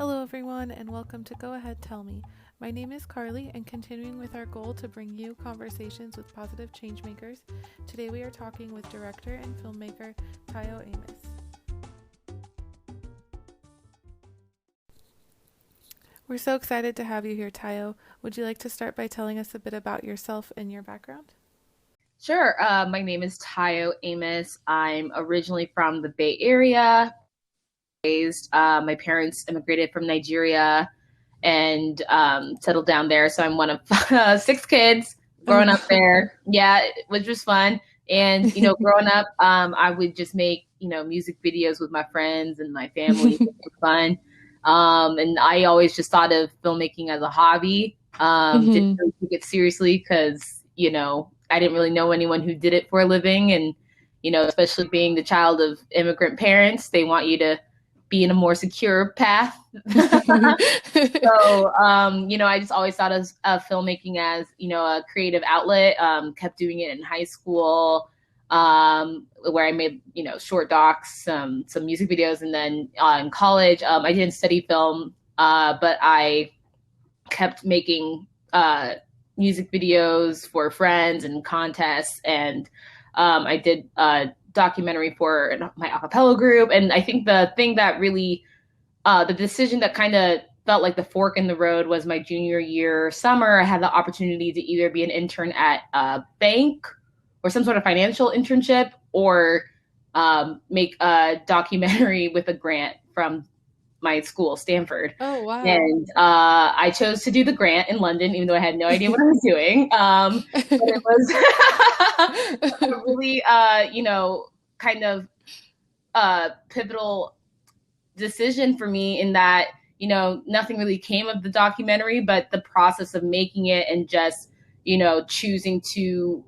Hello, everyone, and welcome to Go Ahead Tell Me. My name is Carly, and continuing with our goal to bring you conversations with positive changemakers, today we are talking with director and filmmaker Tayo Amos. We're so excited to have you here, Tayo. Would you like to start by telling us a bit about yourself and your background? Sure. My name is Tayo Amos. I'm originally from the Bay Area. My parents immigrated from Nigeria and settled down there. So I'm one of six kids growing up there. Yeah, which was fun. And, growing up, I would just make, music videos with my friends and my family. It was fun. And I always just thought of filmmaking as a hobby. Didn't really take it seriously because, I didn't really know anyone who did it for a living. And, especially being the child of immigrant parents, they want you to be in a more secure path. So, I just always thought of filmmaking as, a creative outlet, kept doing it in high school, where I made, short docs, some music videos. And then in college, I didn't study film, but I kept making music videos for friends and contests. And I did a documentary for my a cappella group. And I think the thing that really, the decision that kind of felt like the fork in the road was my junior year summer. I had the opportunity to either be an intern at a bank or some sort of financial internship, or make a documentary with a grant from my school, Stanford. Oh, wow. And I chose to do the grant in London, even though I had no idea what I was doing. But it was a really, kind of pivotal decision for me in that, nothing really came of the documentary, but the process of making it and just, choosing to,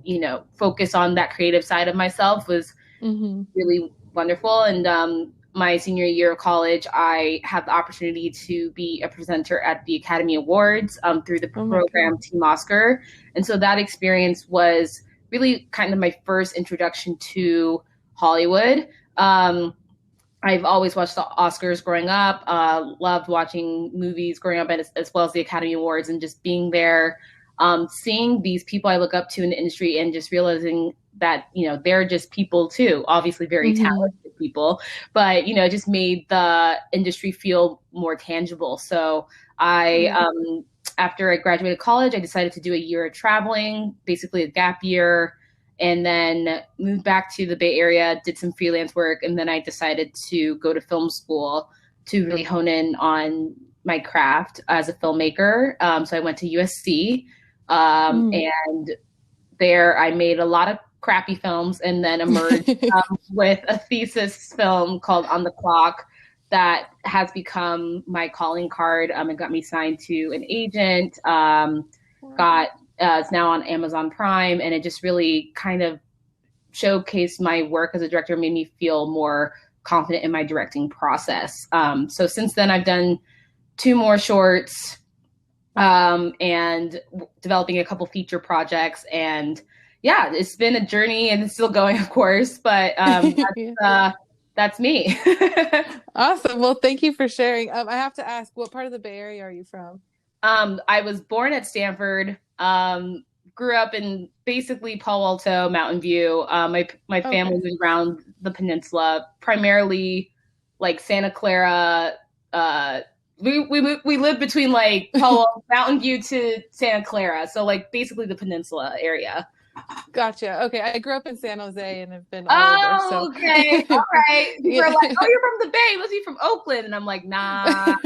focus on that creative side of myself was really wonderful. And my senior year of college, I had the opportunity to be a presenter at the Academy Awards through the program Team Oscar. And so that experience was really kind of my first introduction to Hollywood. I've always watched the Oscars growing up, loved watching movies growing up, as well as the Academy Awards, and just being there, seeing these people I look up to in the industry and just realizing that, they're just people too, obviously very talented people, but, it just made the industry feel more tangible. So after I graduated college, I decided to do a year of traveling, basically a gap year, and then moved back to the Bay Area, did some freelance work. And then I decided to go to film school to really hone in on my craft as a filmmaker. So I went to USC, and there I made a lot of crappy films, and then emerged with a thesis film called On the Clock that has become my calling card. It got me signed to an agent, it's now on Amazon Prime, and it just really kind of showcased my work as a director, made me feel more confident in my directing process. So since then, I've done 2 more shorts, and developing a couple feature projects. And yeah, it's been a journey, and it's still going, of course, but that's me. Awesome. Well, thank you for sharing. I have to ask, what part of the Bay Area are you from? I was born at Stanford, grew up in basically Palo Alto, Mountain View. My family was around the peninsula, primarily like Santa Clara. We lived between like Mountain View to Santa Clara, so like basically the peninsula area. Gotcha. Okay, I grew up in San Jose and have been all over. So. Okay, all right. People are like, "Oh, you're from the Bay? Must be from Oakland?" And I'm like, "Nah,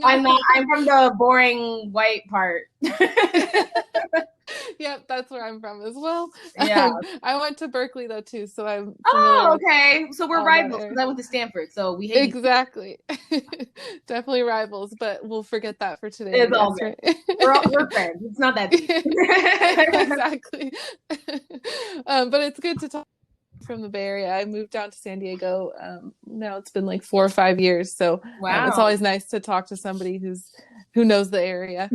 I'm not. I'm from the boring white part." Yep, that's where I'm from as well. Yeah, I went to Berkeley though too, so I'm. Okay. So we're rivals because I went to Stanford, so we hate exactly. Definitely rivals, but we'll forget that for today. It's all good. Right? We're friends. It's not that deep. Exactly. But it's good to talk from the Bay Area. I moved down to San Diego. Now it's been like 4 or 5 years, so it's always nice to talk to somebody who knows the area.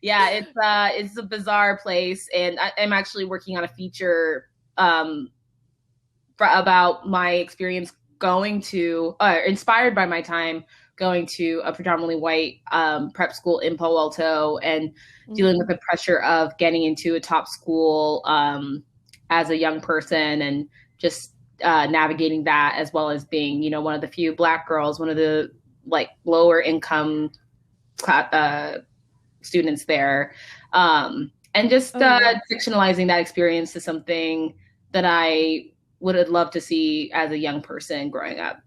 Yeah, it's a bizarre place, and I'm actually working on a feature about my experience inspired by my time going to a predominantly white prep school in Palo Alto and dealing with the pressure of getting into a top school as a young person, and just navigating that, as well as being, one of the few Black girls, one of the like lower income students there. And just fictionalizing that experience to something that I would have loved to see as a young person growing up.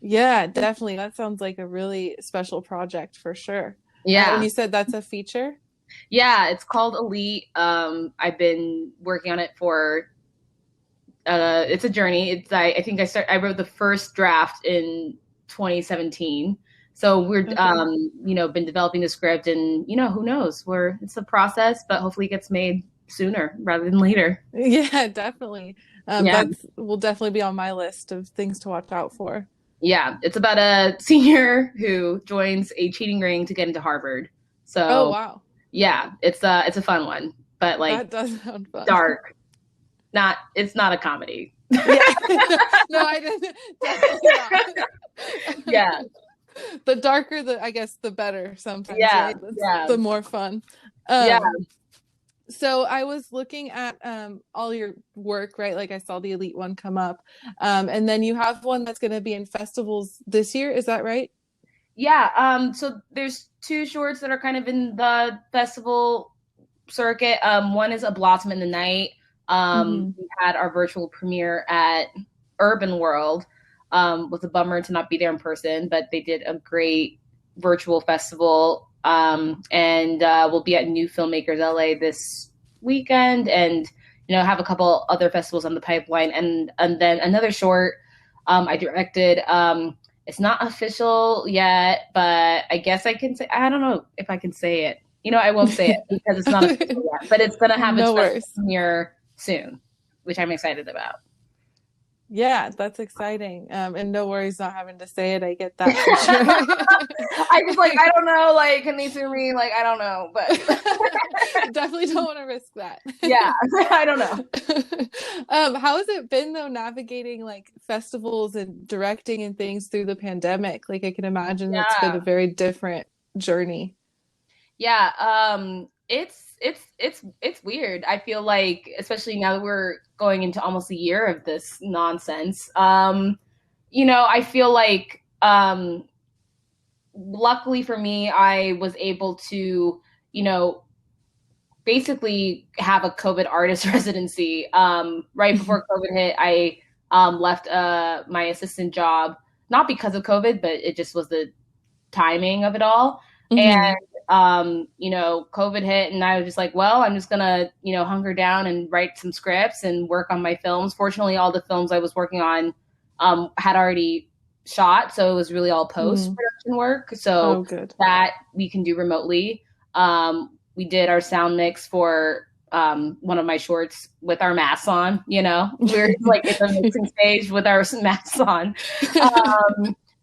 Yeah, definitely. That sounds like a really special project for sure. Yeah. And you said that's a feature? Yeah, it's called Elite. I've been working on it for, it's a journey. I wrote the first draft in 2017. So we're, been developing the script, and, who knows, it's a process, but hopefully it gets made sooner rather than later. Yeah, definitely. That will definitely be on my list of things to watch out for. Yeah, it's about a senior who joins a cheating ring to get into Harvard. So, oh wow, yeah, it's a fun one, but like that does sound fun. Dark. It's not a comedy. Yeah. No, I didn't. Definitely not. Yeah. The darker, I guess, the better sometimes. Yeah. Right? Yeah. The more fun. Yeah. So I was looking at all your work, right? Like I saw the Elite one come up. And then you have one that's going to be in festivals this year. Is that right? Yeah. So there's 2 shorts that are kind of in the festival circuit. One is A Blossom in the Night. We had our virtual premiere at Urban World. Was a bummer to not be there in person, but they did a great virtual festival. And we'll be at New Filmmakers LA this weekend, and have a couple other festivals on the pipeline, and then another short I directed. It's not official yet, but I guess I can say, I don't know if I can say it. I won't say it because it's not official yet, but it's gonna have its premiere soon, which I'm excited about. Yeah, that's exciting. And no worries not having to say it. I get that for sure. I just I don't know, can they sue me? I don't know, but definitely don't want to risk that. Yeah, I don't know. How has it been though, navigating festivals and directing and things through the pandemic? I can imagine it's been a very different journey. Yeah, it's weird. I feel like, especially now that we're going into almost a year of this nonsense, I feel like, luckily for me, I was able to, basically have a COVID artist residency. Right before COVID hit, I left my assistant job, not because of COVID, but it just was the timing of it all. And COVID hit, and I was just well, I'm just gonna, hunker down and write some scripts and work on my films. Fortunately, all the films I was working on had already shot, so it was really all post-production work. So that we can do remotely. We did our sound mix for one of my shorts with our masks on, we're at the mixing stage with our masks on.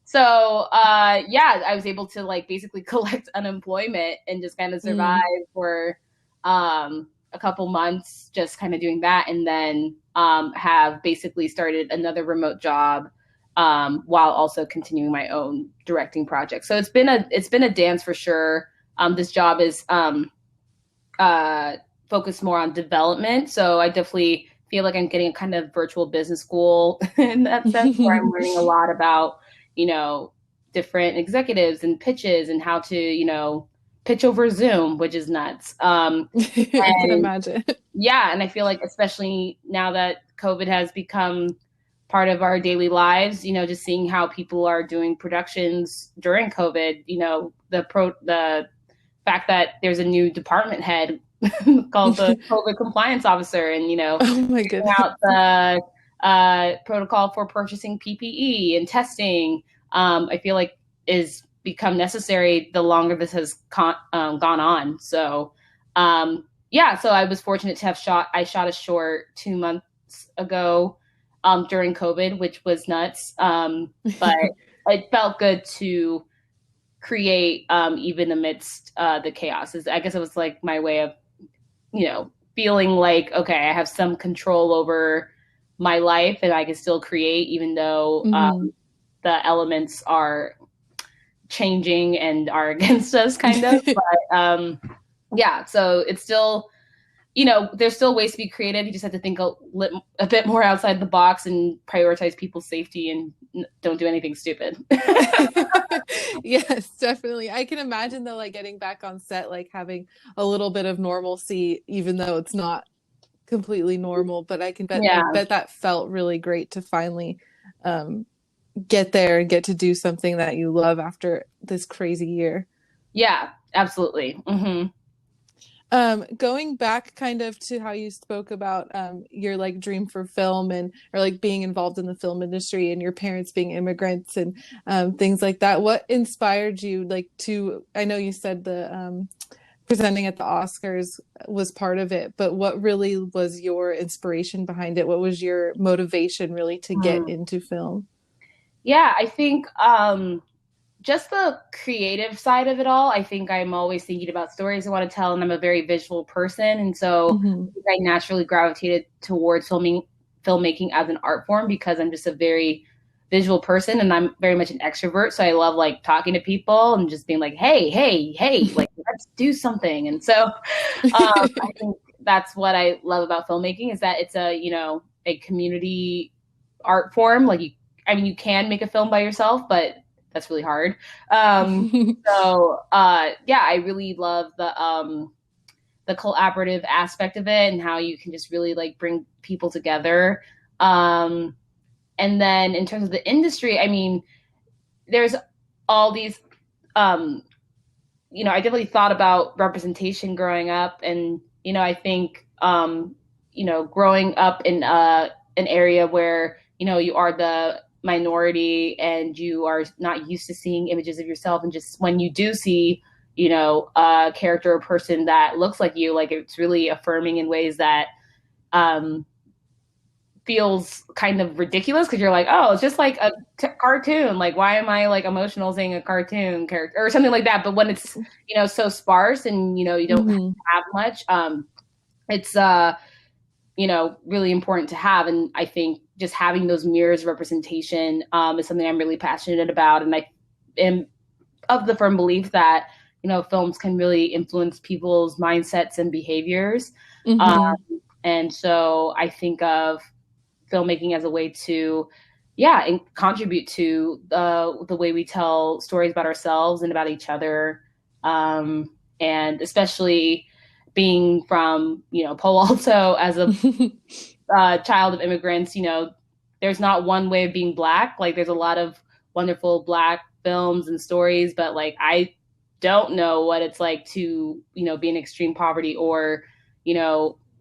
So, I was able to basically collect unemployment and just kind of survive for a couple months, just kind of doing that. And then have basically started another remote job while also continuing my own directing project. So it's been a dance for sure. This job is focused more on development. So I definitely feel like I'm getting a kind of virtual business school in that sense, where I'm learning a lot about different executives and pitches and how to, pitch over Zoom, which is nuts. I can imagine. Yeah. And I feel like, especially now that COVID has become part of our daily lives, just seeing how people are doing productions during COVID, the fact that there's a new department head called the COVID compliance officer, and, oh my goodness, out the protocol for purchasing PPE and testing, I feel like is become necessary the longer this has gone on. So, so I was fortunate to have I shot a short 2 months ago during COVID, which was nuts. But it felt good to create even amidst the chaos. I guess it was my way of, feeling okay, I have some control over my life and I can still create even though the elements are changing and are against us kind of. But yeah, so it's still, there's still ways to be creative. You just have to think a bit more outside the box and prioritize people's safety and don't do anything stupid. Yes, definitely. I can imagine though, like getting back on set, like having a little bit of normalcy, even though it's not completely normal, but I can bet, bet that felt really great to finally get there and get to do something that you love after this crazy year. Yeah, absolutely. Going back kind of to how you spoke about your like dream for film or like being involved in the film industry and your parents being immigrants and things like that. What inspired you like I know you said the presenting at the Oscars was part of it, but what really was your inspiration behind it? What was your motivation really to get into film? Yeah, I think just the creative side of it all. I think I'm always thinking about stories I want to tell, and I'm a very visual person. And so I naturally gravitated towards filmmaking as an art form because I'm just a very visual person and I'm very much an extrovert. So I love like talking to people and just being like, hey, like let's do something. And so I think that's what I love about filmmaking is that it's a community art form. Like you can make a film by yourself, but that's really hard. So I really love the collaborative aspect of it and how you can just really like bring people together. And then in terms of the industry, I mean, there's all these, I definitely thought about representation growing up. And, I think, growing up in an area where, you are the minority and you are not used to seeing images of yourself. And just when you do see, a character or person that looks like you, like it's really affirming in ways that, feels kind of ridiculous because you're like, oh, it's just like a cartoon. Like, why am I like emotional seeing a cartoon character or something like that? But when it's, so sparse and, you don't have much, it's, really important to have. And I think just having those mirrors representation is something I'm really passionate about. And I am of the firm belief that, films can really influence people's mindsets and behaviors. And so I think of filmmaking as a way to, and contribute to the way we tell stories about ourselves and about each other. And especially being from, Palo Alto as a child of immigrants, there's not one way of being Black. Like there's a lot of wonderful Black films and stories, but like, I don't know what it's like to, be in extreme poverty or,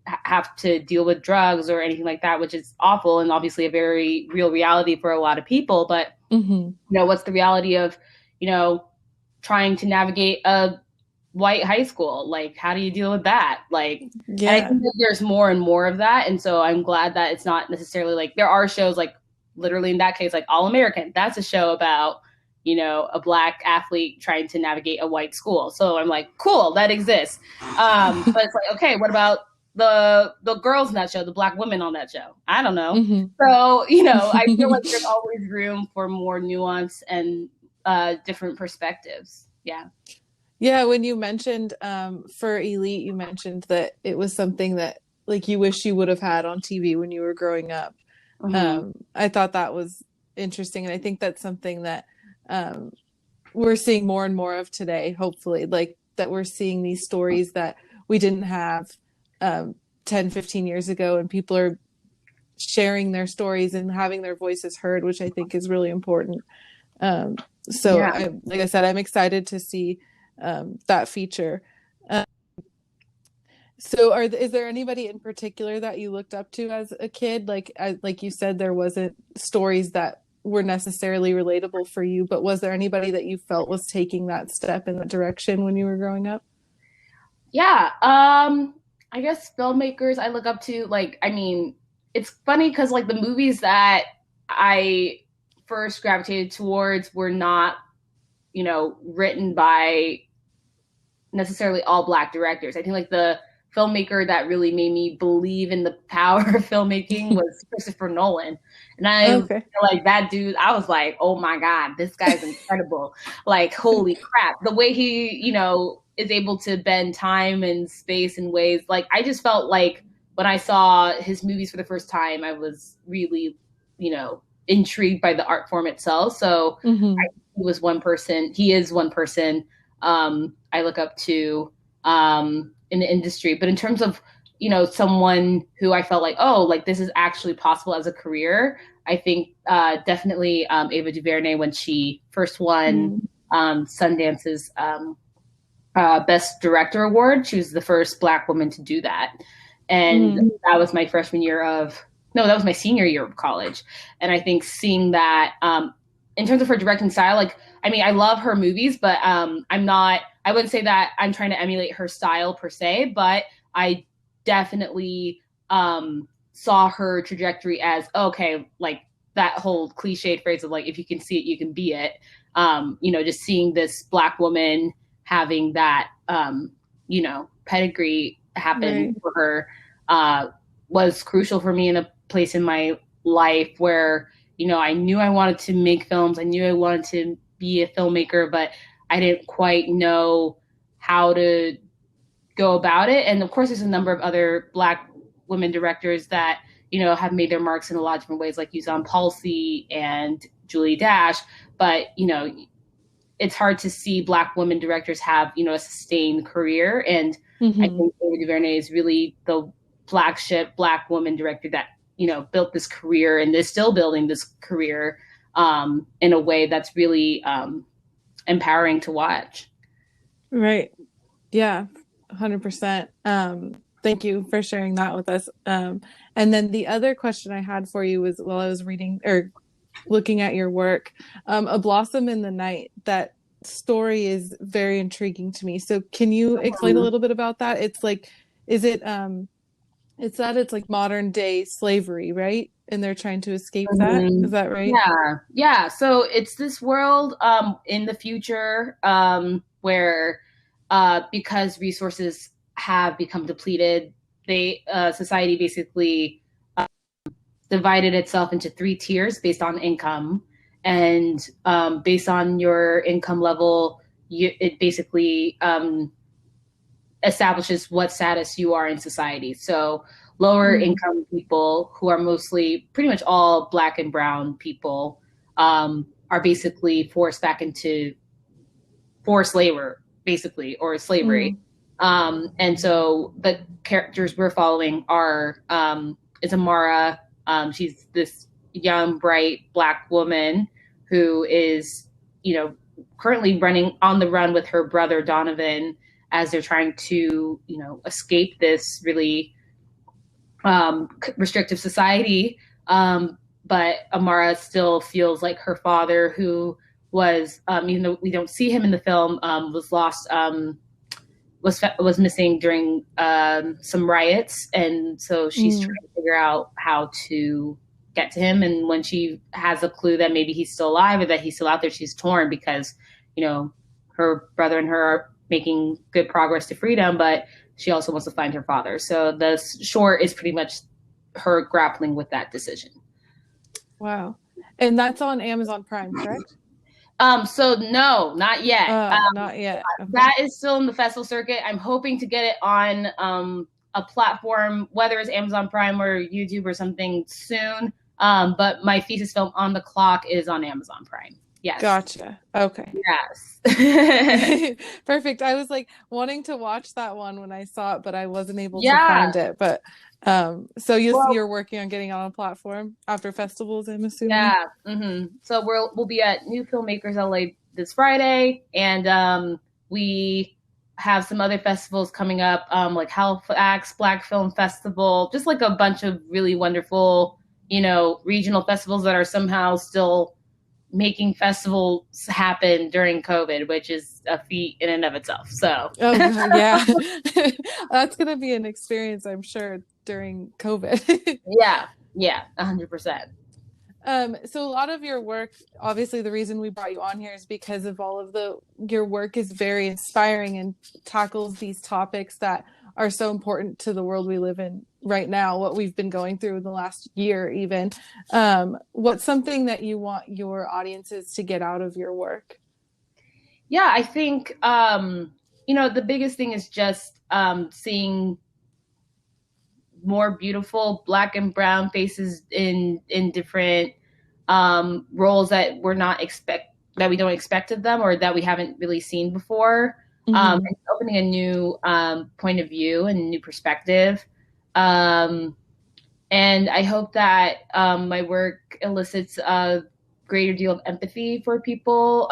have to deal with drugs or anything like that, which is awful and obviously a very real reality for a lot of people. But, what's the reality of, trying to navigate a white high school? Like, how do you deal with that? Like, and I think that there's more and more of that. And so I'm glad that it's not necessarily like there are shows like literally in that case, like All American. That's a show about, a Black athlete trying to navigate a white school. So I'm like, cool, that exists. But it's like, okay, what about the girls in that show, the Black women on that show? I don't know. So, I feel like there's always room for more nuance and different perspectives. Yeah. Yeah. When you mentioned for Elite, you mentioned that it was something that like you wish you would have had on TV when you were growing up. I thought that was interesting. And I think that's something that we're seeing more and more of today, hopefully, like that we're seeing these stories that we didn't have 10, 15 years ago, and people are sharing their stories and having their voices heard, which I think is really important. Like I said, I'm excited to see that feature. Is there anybody in particular that you looked up to as a kid? Like you said, there wasn't stories that were necessarily relatable for you, but was there anybody that you felt was taking that step in that direction when you were growing up? Yeah. I guess filmmakers I look up to, like, I mean, it's funny because like the movies that I first gravitated towards were not, written by necessarily all Black directors. I think like the filmmaker that really made me believe in the power of filmmaking was Christopher Nolan. And I feel like that dude, I was like, oh my God, this guy's incredible. Like, holy crap. The way he, you know, is able to bend time and space in ways, like, I just felt like when I saw his movies for the first time, I was really, you know, intrigued by the art form itself. So he is one person I look up to in the industry. But in terms of, you know, someone who I felt like, oh, like this is actually possible as a career, I think definitely Ava DuVernay, when she first won Sundance's Best Director Award. She was the first Black woman to do that. And that was my that was my senior year of college. And I think seeing that in terms of her directing style, like, I mean, I love her movies, but I wouldn't say that I'm trying to emulate her style per se, but I definitely saw her trajectory as, okay, like that whole cliched phrase of like, if you can see it, you can be it. You know, just seeing this Black woman having that, you know, pedigree happen for her was crucial for me in a place in my life where, you know, I knew I wanted to make films. I knew I wanted to be a filmmaker, but I didn't quite know how to go about it. And of course, there's a number of other Black women directors that, you know, have made their marks in a lot of different ways, like Yuzan Palsy and Julie Dash. But, you know, it's hard to see Black women directors have, you know, a sustained career. And I think Ava DuVernay is really the flagship Black woman director that, you know, built this career and is still building this career in a way that's really empowering to watch. Right. Yeah, 100%. Thank you for sharing that with us. And then the other question I had for you was, while I was reading or looking at your work, A Blossom in the Night, that story is very intriguing to me. So can you explain a little bit about that? It's like, is it, it's like modern day slavery, right? And they're trying to escape that. Is that right? Yeah. So it's this world in the future where because resources have become depleted, society basically divided itself into 3 tiers based on income. And based on your income level, it basically establishes what status you are in society. So lower income people, who are mostly pretty much all Black and brown people, are basically forced back into forced labor, basically, or slavery. And so the characters we're following are is Amara. She's this young, bright Black woman who is, you know, currently running on the run with her brother Donovan as they're trying to, you know, escape this really restrictive society. But Amara still feels like her father, who was, even though we don't see him in the film, was lost, was missing during some riots. And so she's trying to figure out how to get to him. And when she has a clue that maybe he's still alive or that he's still out there, she's torn because, you know, her brother and her are making good progress to freedom, but she also wants to find her father. So the short is pretty much her grappling with that decision. Wow. And that's on Amazon Prime, correct? So no, not yet. Not yet. Okay. That is still in the festival circuit. I'm hoping to get it on a platform, whether it's Amazon Prime or YouTube or something soon. But my thesis film, On the Clock, is on Amazon Prime. Yes. Gotcha. Okay. Yes. Perfect. I was like wanting to watch that one when I saw it, but I wasn't able to find it. But so you're working on getting on a platform after festivals, I'm assuming. Yeah. So we'll be at New Filmmakers LA this Friday, and we have some other festivals coming up, like Halifax Black Film Festival, just like a bunch of really wonderful, you know, regional festivals that are somehow still making festivals happen during COVID, which is a feat in and of itself. So, yeah, that's going to be an experience, I'm sure, during COVID. Yeah, 100%. So a lot of your work, obviously the reason we brought you on here is because of all of your work is very inspiring and tackles these topics that are so important to the world we live in right now, what we've been going through in the last year even. What's something that you want your audiences to get out of your work? Yeah, I think, the biggest thing is just seeing more beautiful Black and brown faces in different roles that we don't expect of them, or that we haven't really seen before. And opening a new point of view and a new perspective. And I hope that my work elicits a greater deal of empathy for people,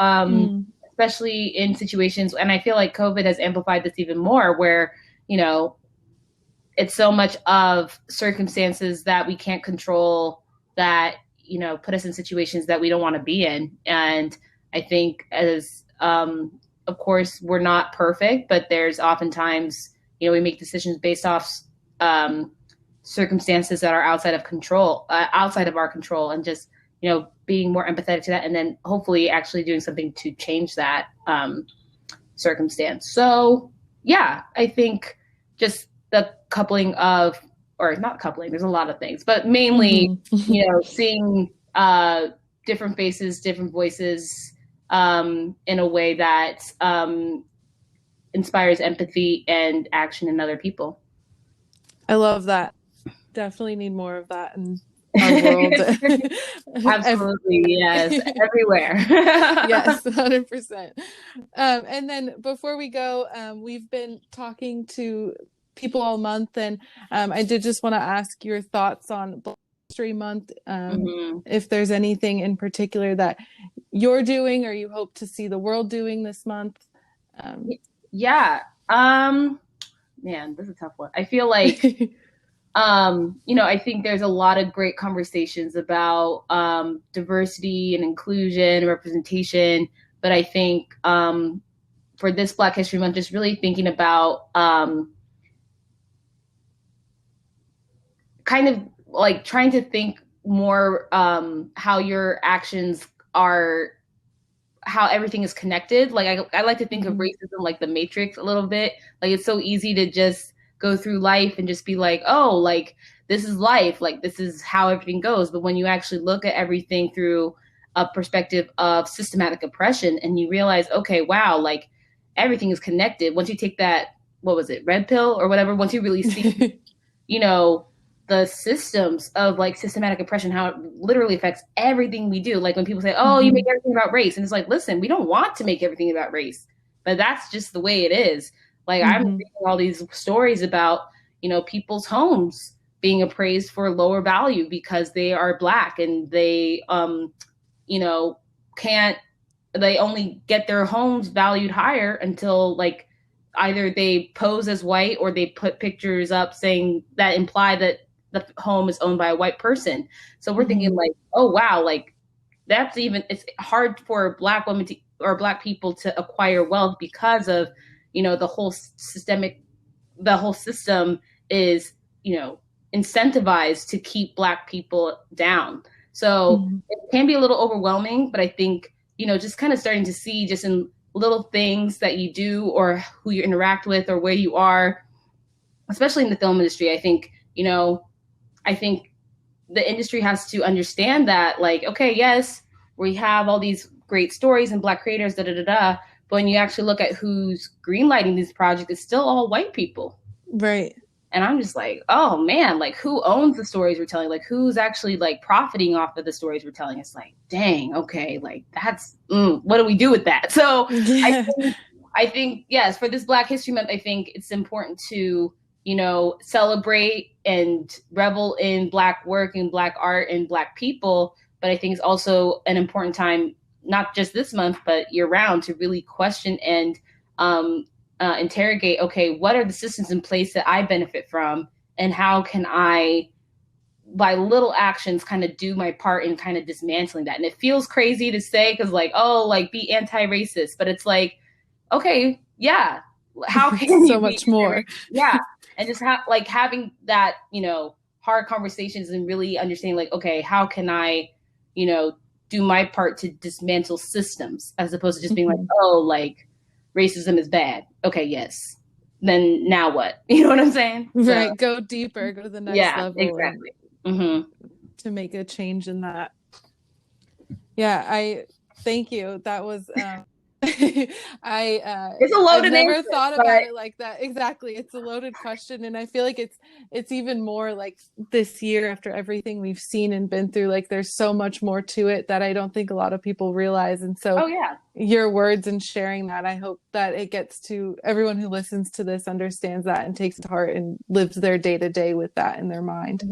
especially in situations. And I feel like COVID has amplified this even more, where, it's so much of circumstances that we can't control that, put us in situations that we don't want to be in. And I think of course, we're not perfect, but there's oftentimes, we make decisions based off circumstances that are outside of our control, and just, being more empathetic to that, and then hopefully actually doing something to change that circumstance. So yeah, I think just the coupling of, or not coupling, there's a lot of things, but mainly, seeing different faces, different voices, in a way that inspires empathy and action in other people. I love that. Definitely need more of that in our world. Absolutely, yes, everywhere. Yes, 100%. And then before we go, we've been talking to people all month, and I did just want to ask your thoughts on Black History Month. If there's anything in particular that you're doing or you hope to see the world doing this month. Yeah. Man, this is a tough one. I feel like, I think there's a lot of great conversations about diversity and inclusion, representation. But I think for this Black History Month, just really thinking about kind of like trying to think more how your actions are, how everything is connected. Like I like to think of racism like the Matrix a little bit. Like it's so easy to just go through life and just be like, oh, like this is life, like this is how everything goes. But when you actually look at everything through a perspective of systematic oppression, and you realize, okay, wow, like everything is connected. Once you take that, what was it, red pill or whatever, once you really see, the systems of like systematic oppression, how it literally affects everything we do. Like when people say, oh, you make everything about race. And it's like, listen, we don't want to make everything about race, but that's just the way it is. Like I'm reading all these stories about, people's homes being appraised for lower value because they are Black, and they, they only get their homes valued higher until like either they pose as white, or they put pictures up saying that imply that the home is owned by a white person. So we're thinking like, oh, wow, like it's hard for Black women or Black people to acquire wealth because of, the whole system is, incentivized to keep Black people down. So it can be a little overwhelming, but I think, just kind of starting to see just in little things that you do, or who you interact with, or where you are, especially in the film industry. I think, I think the industry has to understand that, like, okay, yes, we have all these great stories and Black creators, but when you actually look at who's greenlighting these projects, it's still all white people. Right. And I'm just like, oh man, like who owns the stories we're telling? Like who's actually like profiting off of the stories we're telling? It's like, dang, okay, like that's, what do we do with that? So yeah. I think, yes, for this Black History Month, I think it's important to, celebrate and revel in Black work and Black art and Black people. But I think it's also an important time, not just this month, but year round, to really question and interrogate, okay, what are the systems in place that I benefit from, and how can I, by little actions, kind of do my part in kind of dismantling that? And it feels crazy to say, because like, oh, like be anti-racist, but it's like, okay, yeah, how can so much more? Yeah. And just having that, hard conversations and really understanding like, okay, how can I, do my part to dismantle systems, as opposed to just being like, oh, like racism is bad. Okay, yes. then now what? You know what I'm saying? Right. So, go deeper, go to the next level. Exactly. To make a change in that. Yeah, I thank you. That was it's a loaded I've never answer, thought about it like that. Exactly. It's a loaded question. And I feel like it's even more like this year, after everything we've seen and been through, like there's so much more to it that I don't think a lot of people realize. And so your words and sharing that, I hope that it gets to everyone who listens to this, understands that and takes it to heart and lives their day-to-day with that in their mind.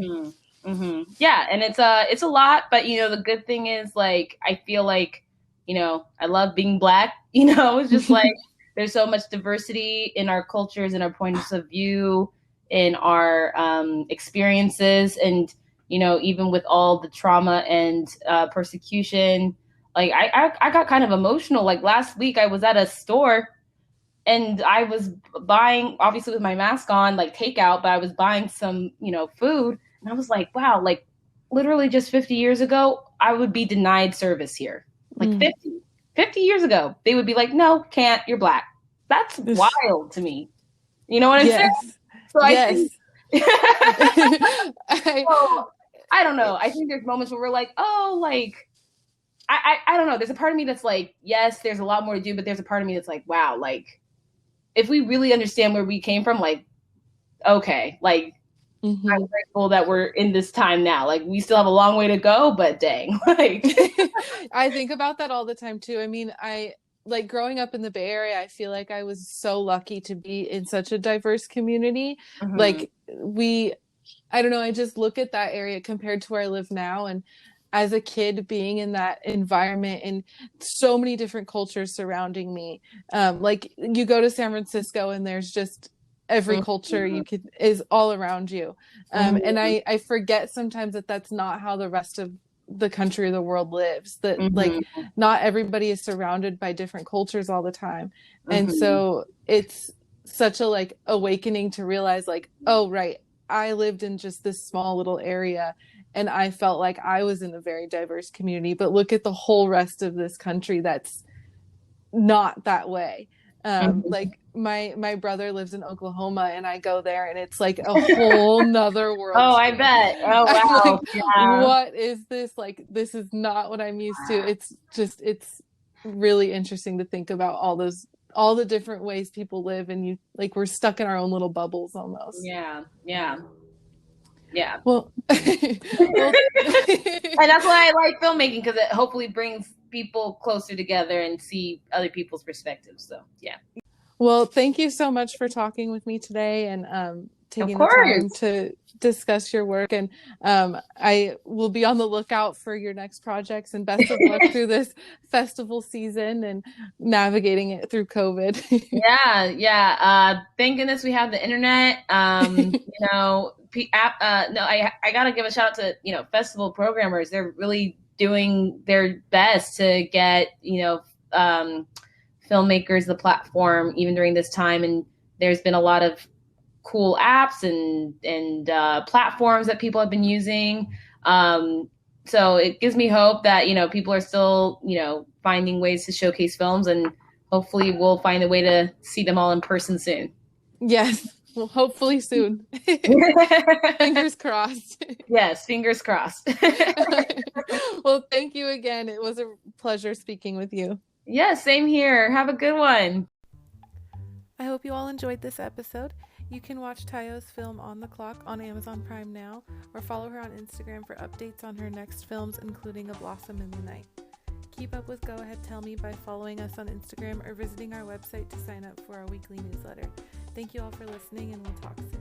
Yeah, and it's a lot, but the good thing is, like, I feel like, I love being Black. It's just like there's so much diversity in our cultures and our points of view, in our experiences, and even with all the trauma and persecution, like I got kind of emotional. Like last week, I was at a store and I was buying, obviously with my mask on, like takeout, but I was buying some food. And I was like, wow, like literally just 50 years ago, I would be denied service here. Like 50 years ago, they would be like, no, can't, you're Black. That's wild to me. You know what I'm saying? So I don't know. I think there's moments where we're like, oh, like, I don't know. There's a part of me that's like, yes, there's a lot more to do, but there's a part of me that's like, wow, like, if we really understand where we came from, like, okay, like, I'm grateful that we're in this time now. Like, we still have a long way to go, but dang. Like, I think about that all the time too. I mean, like growing up in the Bay Area, I feel like I was so lucky to be in such a diverse community. Like I don't know, I just look at that area compared to where I live now, and as a kid being in that environment and so many different cultures surrounding me. Like you go to San Francisco and there's just every culture is all around you. And I forget sometimes that that's not how the rest of the country or the world lives, that like not everybody is surrounded by different cultures all the time. And so it's such a like awakening to realize like, oh, right, I lived in just this small little area and I felt like I was in a very diverse community, but look at the whole rest of this country that's not that way. Like my brother lives in Oklahoma and I go there and it's like a whole nother world. Oh, I bet. Oh, wow. Like, what is this? Like, this is not what I'm used to. It's really interesting to think about all the different ways people live, and we're stuck in our own little bubbles almost. Yeah. Well, and that's why I like filmmaking, because it hopefully brings people closer together and see other people's perspectives. So yeah. Well, thank you so much for talking with me today and taking the time to discuss your work. And I will be on the lookout for your next projects, and best of luck through this festival season and navigating it through COVID. Thank goodness we have the internet. I gotta give a shout out to festival programmers. They're really doing their best to get filmmakers the platform even during this time, and there's been a lot of cool apps and platforms that people have been using, so it gives me hope that people are still finding ways to showcase films, and hopefully we'll find a way to see them all in person soon. Yes, well, hopefully soon. Fingers crossed. Yes, fingers crossed. Well, thank you again. It was a pleasure speaking with you. Yeah, same here. Have a good one. I hope you all enjoyed this episode. You can watch Tayo's film On the Clock on Amazon Prime now, or follow her on Instagram for updates on her next films, including A Blossom in the Night. Keep up with Go Ahead Tell Me by following us on Instagram or visiting our website to sign up for our weekly newsletter. Thank you all for listening, and we'll talk soon.